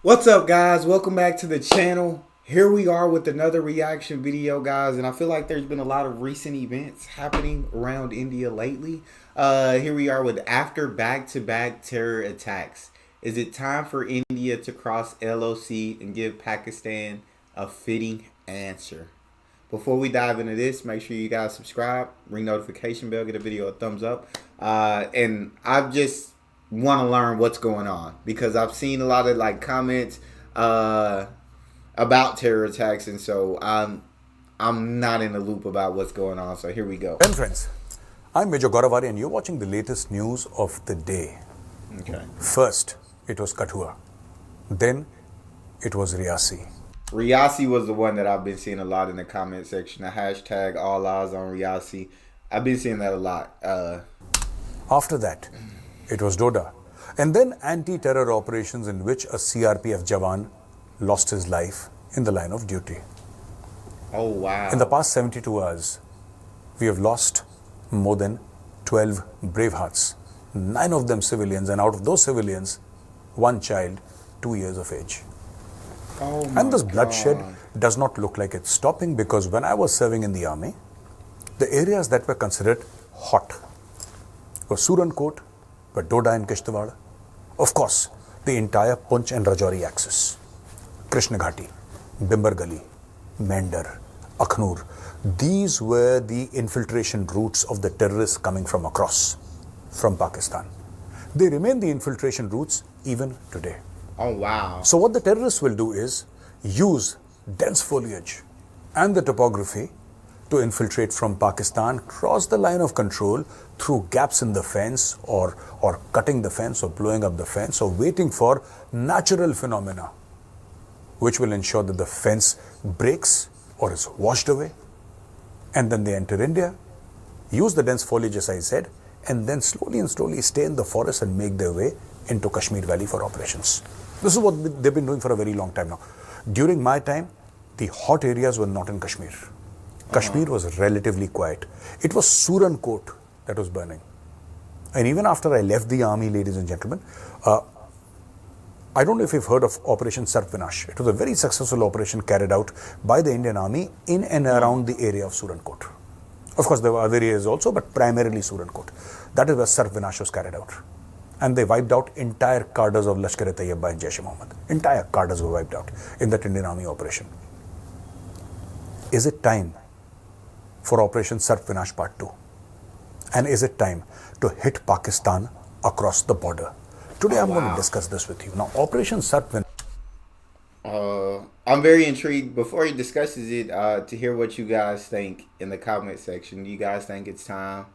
What's up, guys? Welcome back to the channel. Here we are with another reaction video, guys, and I feel like there's been a lot of recent events happening around India lately. Here we are with after back-to-back terror attacks. Is it time for India to cross LOC and give Pakistan a fitting answer? Before we dive into this, make sure you guys subscribe, ring notification bell, get a video a thumbs up, and I've just want to learn what's going on because I've seen a lot of comments about terror attacks, and so I'm not in the loop about what's going on. So here we go. Well, friends, I'm Major Gauravari and you're watching the latest news of the day. Okay. First, it was Kathua. Then, it was Reasi. Reasi was the one that I've been seeing a lot in the comment section. The hashtag all eyes on Reasi. I've been seeing that a lot. After that, it was Doda. And then anti-terror operations in which a CRPF Jawan lost his life in the line of duty. Oh, wow. In the past 72 hours, we have lost more than 12 brave hearts. 9 of them civilians, and out of those civilians, 1 child, 2 years of age. Oh, and this bloodshed does not look like it's stopping, because when I was serving in the army, the areas that were considered hot were Surankot, were Doda and Kishtwar, of course, the entire Punch and Rajouri axis, Krishna Ghati, Bimbar Gali, Mender, Akhnur. These were the infiltration routes of the terrorists coming from across, from Pakistan. They remain the infiltration routes even today. Oh, wow. So what the terrorists will do is use dense foliage and the topography to infiltrate from Pakistan, cross the line of control through gaps in the fence, or cutting the fence, or blowing up the fence, or waiting for natural phenomena which will ensure that the fence breaks or is washed away. And then they enter India, use the dense foliage as I said, and then slowly and slowly stay in the forest and make their way into Kashmir Valley for operations. This is what they've been doing for a very long time now. During my time, the hot areas were not in Kashmir. Kashmir was relatively quiet. It was Surankot that was burning. And even after I left the army, ladies and gentlemen, I don't know if you've heard of Operation Sarvinash. It was a very successful operation carried out by the Indian Army in and around the area of Surankot. Of course, there were other areas also, but primarily Surankot. That is where Sarvinash was carried out. And they wiped out entire cadres of Lashkar-e-Taiba and Jaish-e-Mohammed. Entire cadres were wiped out in that Indian Army operation. Is it time for Operation Sarvinash Part 2? And is it time to hit Pakistan across the border? Today I'm going to discuss this with you. Now, Operation Sarvinash. I'm very intrigued, before he discusses it, to hear what you guys think in the comment section. Do you guys think it's time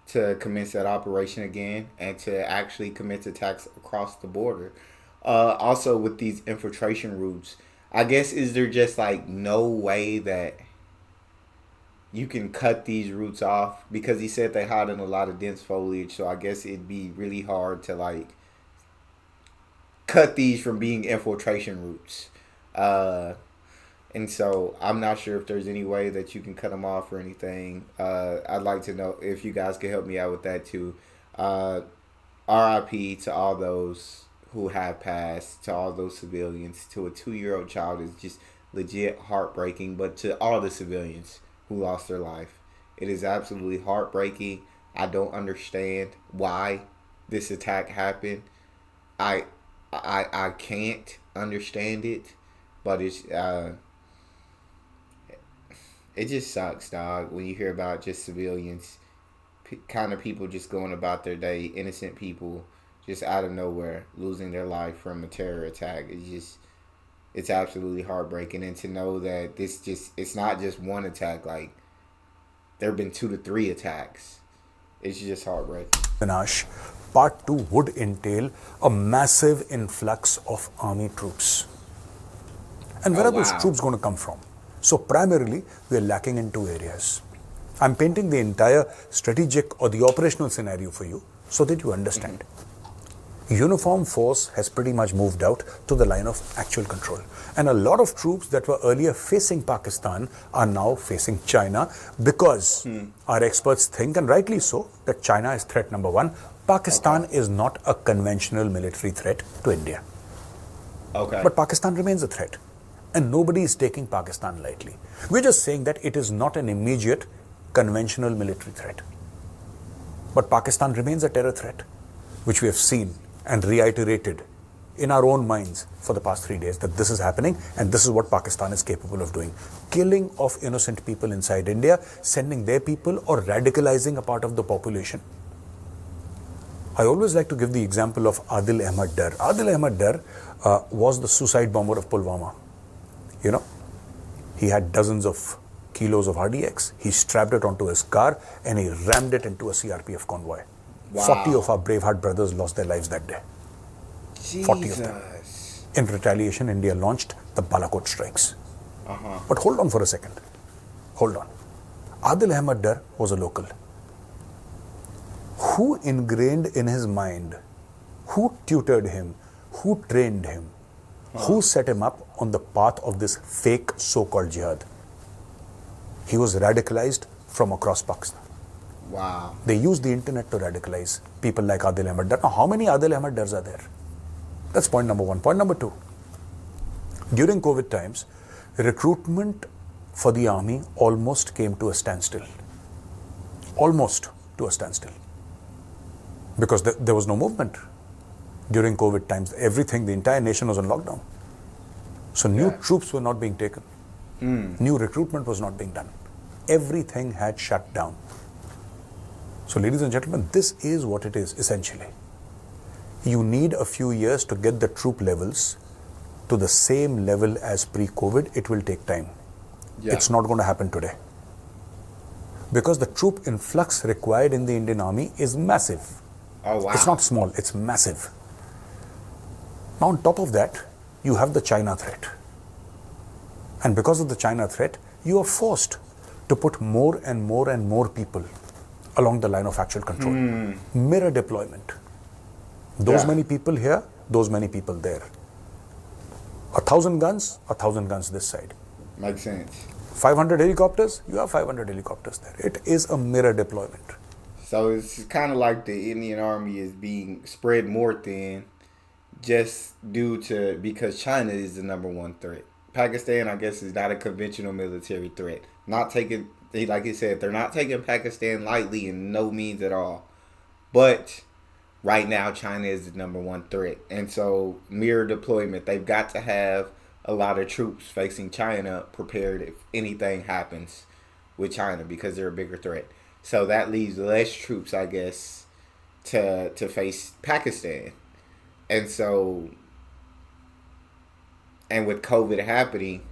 to commence that operation again and to actually commence attacks across the border? Also, with these infiltration routes, I guess, is there just no way that you can cut these routes off? Because he said they hide in a lot of dense foliage, so I guess it'd be really hard to cut these from being infiltration routes. And so I'm not sure if there's any way that you can cut them off or anything. I'd like to know if you guys can help me out with that too. RIP to all those who have passed, to all those civilians. To a 2-year-old child is just legit heartbreaking, but to all the civilians who lost their life, it is absolutely heartbreaking. I don't understand why this attack happened. I can't understand it, but it just sucks, dog, when you hear about just civilians, kind of people just going about their day, innocent people just out of nowhere losing their life from a terror attack. It's absolutely heartbreaking. And to know that it's not just one attack, there have been 2 to 3 attacks. It's just heartbreaking. Part 2 would entail a massive influx of army troops. And where are those troops going to come from? So primarily, we are lacking in 2 areas. I'm painting the entire strategic or the operational scenario for you so that you understand. Uniform force has pretty much moved out to the line of actual control. And a lot of troops that were earlier facing Pakistan are now facing China, because our experts think, and rightly so, that China is threat number 1. Pakistan is not a conventional military threat to India. Okay. But Pakistan remains a threat. And nobody is taking Pakistan lightly. We're just saying that it is not an immediate conventional military threat. But Pakistan remains a terror threat, which we have seen and reiterated in our own minds for the past 3 days that this is happening and this is what Pakistan is capable of doing. Killing of innocent people inside India, sending their people or radicalizing a part of the population. I always like to give the example of Adil Ahmad Dar. Adil Ahmad Dar was the suicide bomber of Pulwama. You know, he had dozens of kilos of RDX. He strapped it onto his car and he rammed it into a CRPF convoy. Wow. 40 of our Braveheart brothers lost their lives that day. Jesus. 40 of them. In retaliation, India launched the Balakot strikes. But hold on for a second. Hold on. Adil Ahmad Dar was a local. Who ingrained in his mind, who tutored him, who trained him, who set him up on the path of this fake so-called jihad? He was radicalized from across Pakistan. Wow. They used the internet to radicalize people like Adil Ahmad Dar. Now, how many Adil Ahmad Dars are there? That's point number one. Point number two. During COVID times, recruitment for the army almost came to a standstill. Almost to a standstill. Because there was no movement. During COVID times, everything, the entire nation was on lockdown. So new troops were not being taken. New recruitment was not being done. Everything had shut down. So ladies and gentlemen, this is what it is essentially. You need a few years to get the troop levels to the same level as pre-COVID. It will take time. Yeah. It's not going to happen today. Because the troop influx required in the Indian Army is massive. Oh, wow. It's not small, it's massive. Now on top of that, you have the China threat. And because of the China threat, you are forced to put more and more and more people along the line of actual control. Mirror deployment. Those many people here, those many people there. 1,000 guns, 1,000 guns this side. Makes sense. 500 helicopters, you have 500 helicopters there. It is a mirror deployment. So it's kind of like the Indian Army is being spread more thin just because China is the number one threat. Pakistan, I guess, is not a conventional military threat. Not taking, like you said, they're not taking Pakistan lightly in no means at all. But right now, China is the number one threat. And so mirror deployment, they've got to have a lot of troops facing China prepared if anything happens with China because they're a bigger threat. So that leaves less troops, I guess, to face Pakistan. And so, and with COVID happening,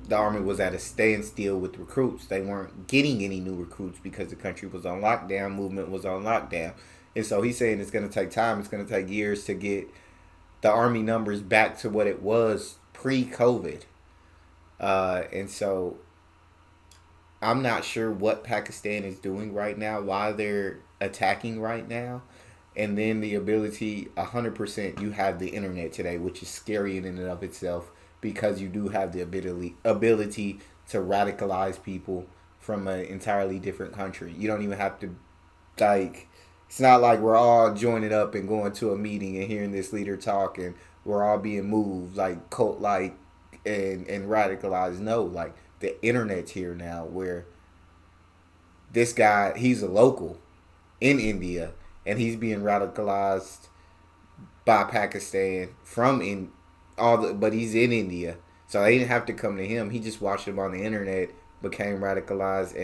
the army was at a standstill with recruits. They weren't getting any new recruits because the country was on lockdown, movement was on lockdown. And so he's saying it's going to take time. It's going to take years to get the army numbers back to what it was pre-COVID. And so I'm not sure what Pakistan is doing right now, why they're attacking right now. And then the ability, 100%, you have the internet today, which is scary in and of itself because you do have the ability to radicalize people from an entirely different country. You don't even have to, like, it's not like we're all joining up and going to a meeting and hearing this leader talk and we're all being moved, like, cult-like and radicalized. No, like, the internet's here now where this guy, he's a local in India and he's being radicalized by Pakistan but he's in India. So they didn't have to come to him. He just watched him on the internet, became radicalized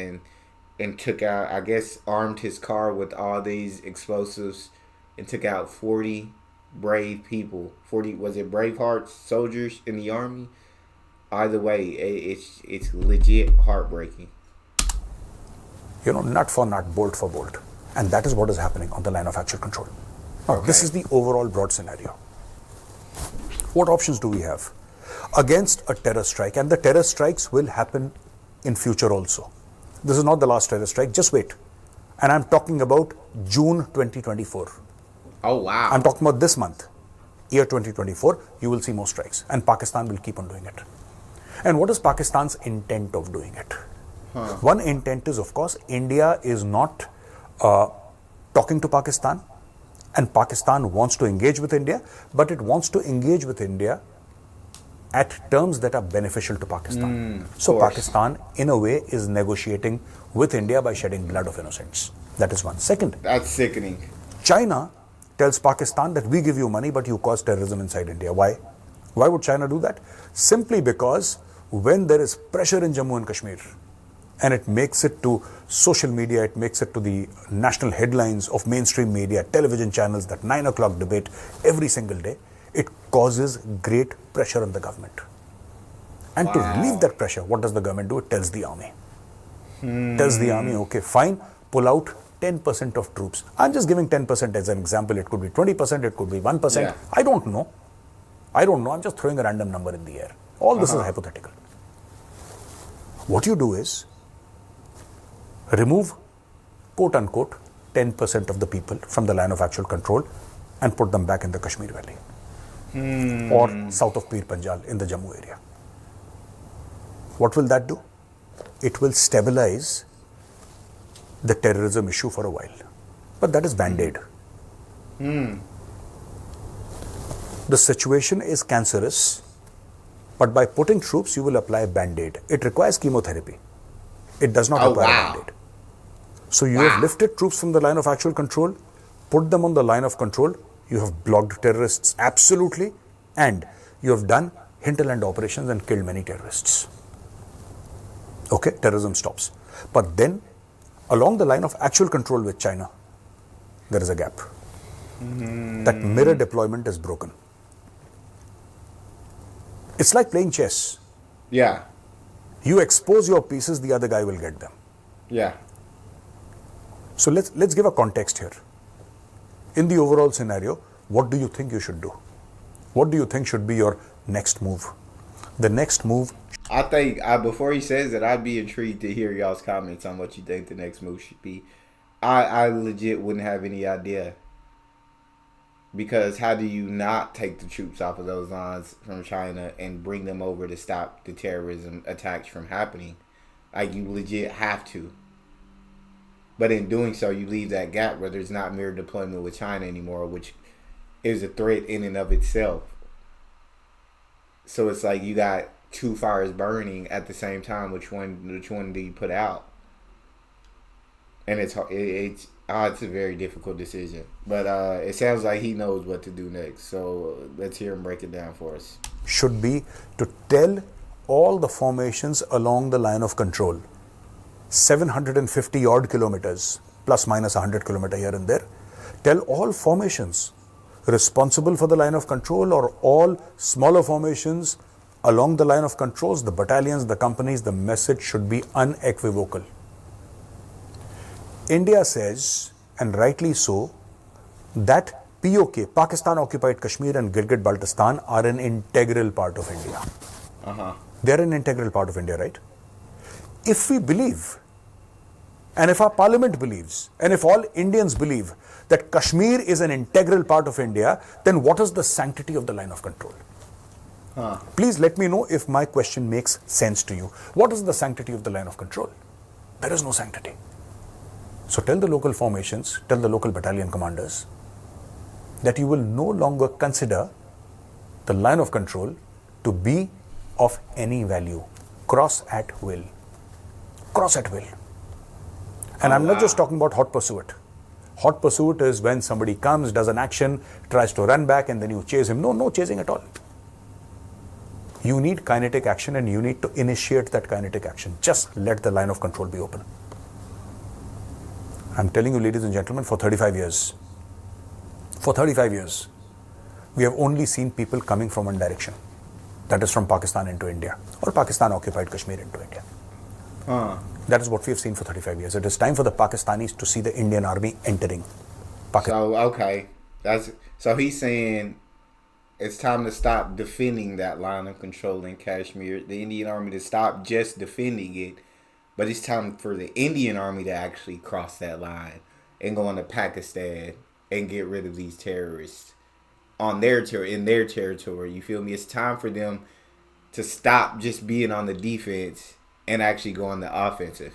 and took out, I guess, armed his car with all these explosives and took out 40 brave people. 40, was it Bravehearts, soldiers in the army? Either way, it's legit heartbreaking. You know, nut for nut, bolt for bolt. And that is what is happening on the line of actual control. Now, this is the overall broad scenario. What options do we have? Against a terror strike, and the terror strikes will happen in future also. This is not the last terror strike, just wait. And I'm talking about June 2024. Oh, wow. I'm talking about this month, year 2024, you will see more strikes. And Pakistan will keep on doing it. And what is Pakistan's intent of doing it? One intent is, of course, India is not talking to Pakistan And Pakistan wants to engage with India, but it wants to engage with India at terms that are beneficial to Pakistan. So Pakistan, in a way, is negotiating with India by shedding blood of innocents. That is one. Second, that's sickening. China tells Pakistan that we give you money, but you cause terrorism inside India. Why? Why would China do that? Simply because when there is pressure in Jammu and Kashmir, and it makes it to social media, it makes it to the national headlines of mainstream media, television channels, that 9 o'clock debate every single day, it causes great pressure on the government. And to relieve that pressure, what does the government do? It tells the army. Tells the army, okay, fine, pull out 10% of troops. I'm just giving 10% as an example. It could be 20%, it could be 1%. Yeah. I don't know. I'm just throwing a random number in the air. All this is hypothetical. What you do is remove, quote unquote, 10% of the people from the line of actual control and put them back in the Kashmir Valley or south of Pir Panjal in the Jammu area. What will that do? It will stabilize the terrorism issue for a while. But that is band-aid. The situation is cancerous, but by putting troops, you will apply band-aid. It requires chemotherapy. It does not require band-aid. So you have lifted troops from the line of actual control, put them on the line of control, you have blocked terrorists absolutely, and you have done hinterland operations and killed many terrorists. Okay, terrorism stops. But then, along the line of actual control with China, there is a gap. That mirror deployment is broken. It's like playing chess. Yeah. You expose your pieces, the other guy will get them. Yeah. So let's give a context here. In the overall scenario, what do you think you should do? What do you think should be your next move? The next move. I think before he says that, I'd be intrigued to hear y'all's comments on what you think the next move should be. I legit wouldn't have any idea. Because how do you not take the troops off of those lines from China and bring them over to stop the terrorism attacks from happening? Like, you legit have to. But in doing so, you leave that gap where there's not mirror deployment with China anymore, which is a threat in and of itself. So it's like you got two fires burning at the same time. Which one do you put out? And it's a very difficult decision. But it sounds like he knows what to do next. So let's hear him break it down for us. Should be to tell all the formations along the line of control, 750 odd kilometers, plus minus 100 kilometers here and there, tell all formations responsible for the line of control or all smaller formations along the line of controls, the battalions, the companies, the message should be unequivocal. India says, and rightly so, that POK, Pakistan Occupied Kashmir and Gilgit-Baltistan are an integral part of India. They are an integral part of India, right? If we believe, and if our parliament believes, and if all Indians believe that Kashmir is an integral part of India, then what is the sanctity of the line of control? Please let me know if my question makes sense to you. What is the sanctity of the line of control? There is no sanctity. So tell the local formations, tell the local battalion commanders that you will no longer consider the line of control to be of any value. Cross at will. Cross at will. And I'm not just talking about hot pursuit. Hot pursuit is when somebody comes, does an action, tries to run back, and then you chase him. No chasing at all. You need kinetic action and you need to initiate that kinetic action. Just let the line of control be open. I'm telling you, ladies and gentlemen, for 35 years, we have only seen people coming from one direction. That is from Pakistan into India, or Pakistan occupied Kashmir into India. That is what we have seen for 35 years. It is time for the Pakistanis to see the Indian army entering Pakistan. So he's saying it's time to stop defending that line of control in Kashmir. The Indian army to stop just defending it. But it's time for the Indian army to actually cross that line and go into Pakistan and get rid of these terrorists on their in their territory. You feel me? It's time for them to stop just being on the defense and actually go on the offensive.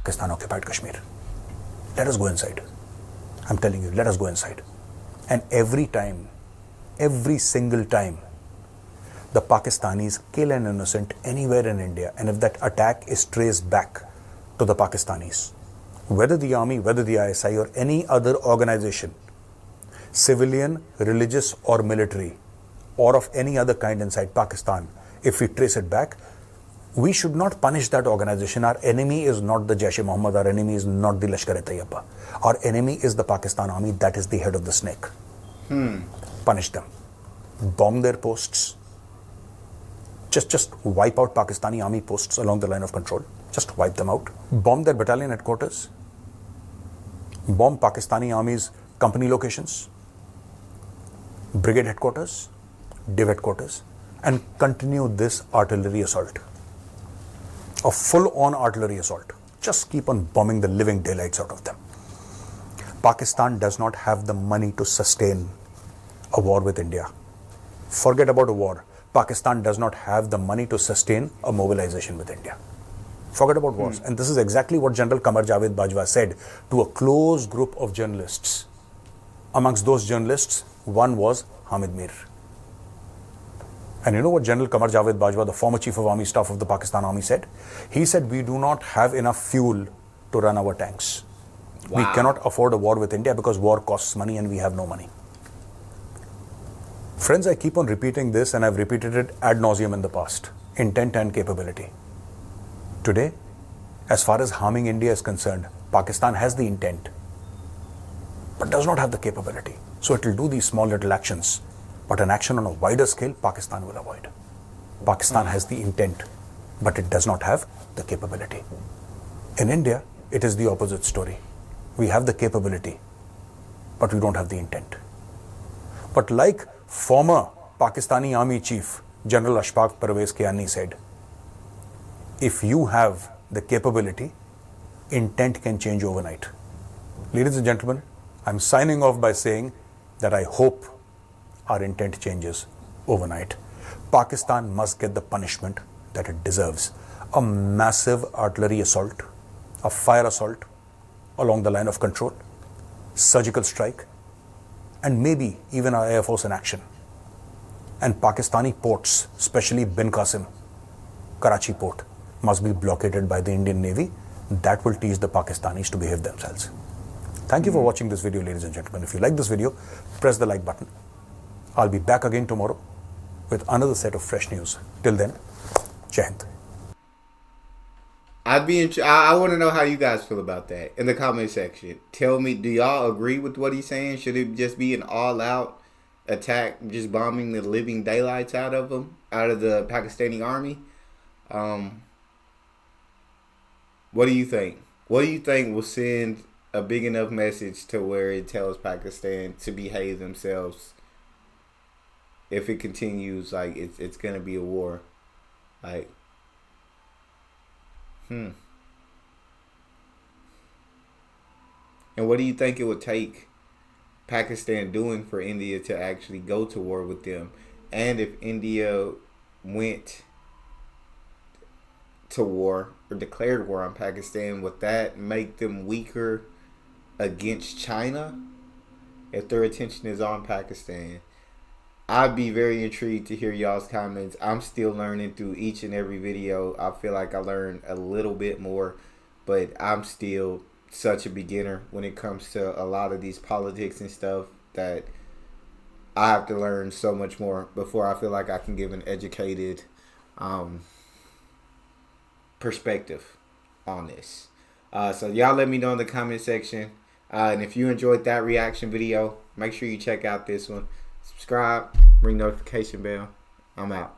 Pakistan occupied Kashmir. Let us go inside. I'm telling you, let us go inside. And every time, every single time, the Pakistanis kill an innocent anywhere in India, and if that attack is traced back to the Pakistanis, whether the army, whether the ISI, or any other organization, civilian, religious, or military, or of any other kind inside Pakistan, if we trace it back, we should not punish that organization. Our enemy is not the Jaish-e-Mohammed, our enemy is not the Lashkar-e-Taiba. Our enemy is the Pakistan army, that is the head of the snake. Punish them. Bomb their posts. Just wipe out Pakistani army posts along the line of control. Just wipe them out. Bomb their battalion headquarters. Bomb Pakistani army's company locations, brigade headquarters, div headquarters, and continue this artillery assault. A full-on artillery assault. Just keep on bombing the living daylights out of them. Pakistan does not have the money to sustain a war with India. Forget about a war. Pakistan does not have the money to sustain a mobilization with India. Forget about wars. And this is exactly what General Qamar Javed Bajwa said to a close group of journalists. Amongst those journalists, one was Hamid Mir. And you know what General Qamar Javed Bajwa, the former Chief of Army Staff of the Pakistan Army, said? He said, we do not have enough fuel to run our tanks. Wow. We cannot afford a war with India because war costs money and we have no money. Friends, I keep on repeating this, and I've repeated it ad nauseum in the past. Intent and capability. Today, as far as harming India is concerned, Pakistan has the intent, but does not have the capability. So it will do these small little actions, but an action on a wider scale, Pakistan will avoid. Pakistan has the intent, but it does not have the capability. In India, it is the opposite story. We have the capability, but we don't have the intent. But like former Pakistani Army Chief General Ashfaq Parvez Kiani said, if you have the capability, intent can change overnight. Ladies and gentlemen, I'm signing off by saying that I hope our intent changes overnight. Pakistan must get the punishment that it deserves. A massive artillery assault, a fire assault along the line of control, surgical strike, and maybe even our Air Force in action. And Pakistani ports, especially Bin Qasim, Karachi port, must be blockaded by the Indian Navy. That will teach the Pakistanis to behave themselves. Thank you for watching this video, ladies and gentlemen. If you like this video, press the like button. I'll be back again tomorrow with another set of fresh news. Till then, Jai Hind. I want to know how you guys feel about that in the comment section. Tell me, do y'all agree with what he's saying? Should it just be an all-out attack, just bombing the living daylights out of them, out of the Pakistani army? What do you think? What do you think will send a big enough message to where it tells Pakistan to behave themselves if it continues like it's gonna be a war? Like, And what do you think it would take Pakistan doing for India to actually go to war with them? And if India went to war or declared war on Pakistan, would that make them weaker against China if their attention is on Pakistan? I'd be very intrigued to hear y'all's comments. I'm still learning through each and every video. I feel like I learned a little bit more, but I'm still such a beginner when it comes to a lot of these politics and stuff that I have to learn so much more before I feel like I can give an educated perspective on this. So y'all let me know in the comment section. And if you enjoyed that reaction video, make sure you check out this one. Subscribe, ring notification bell. I'm out.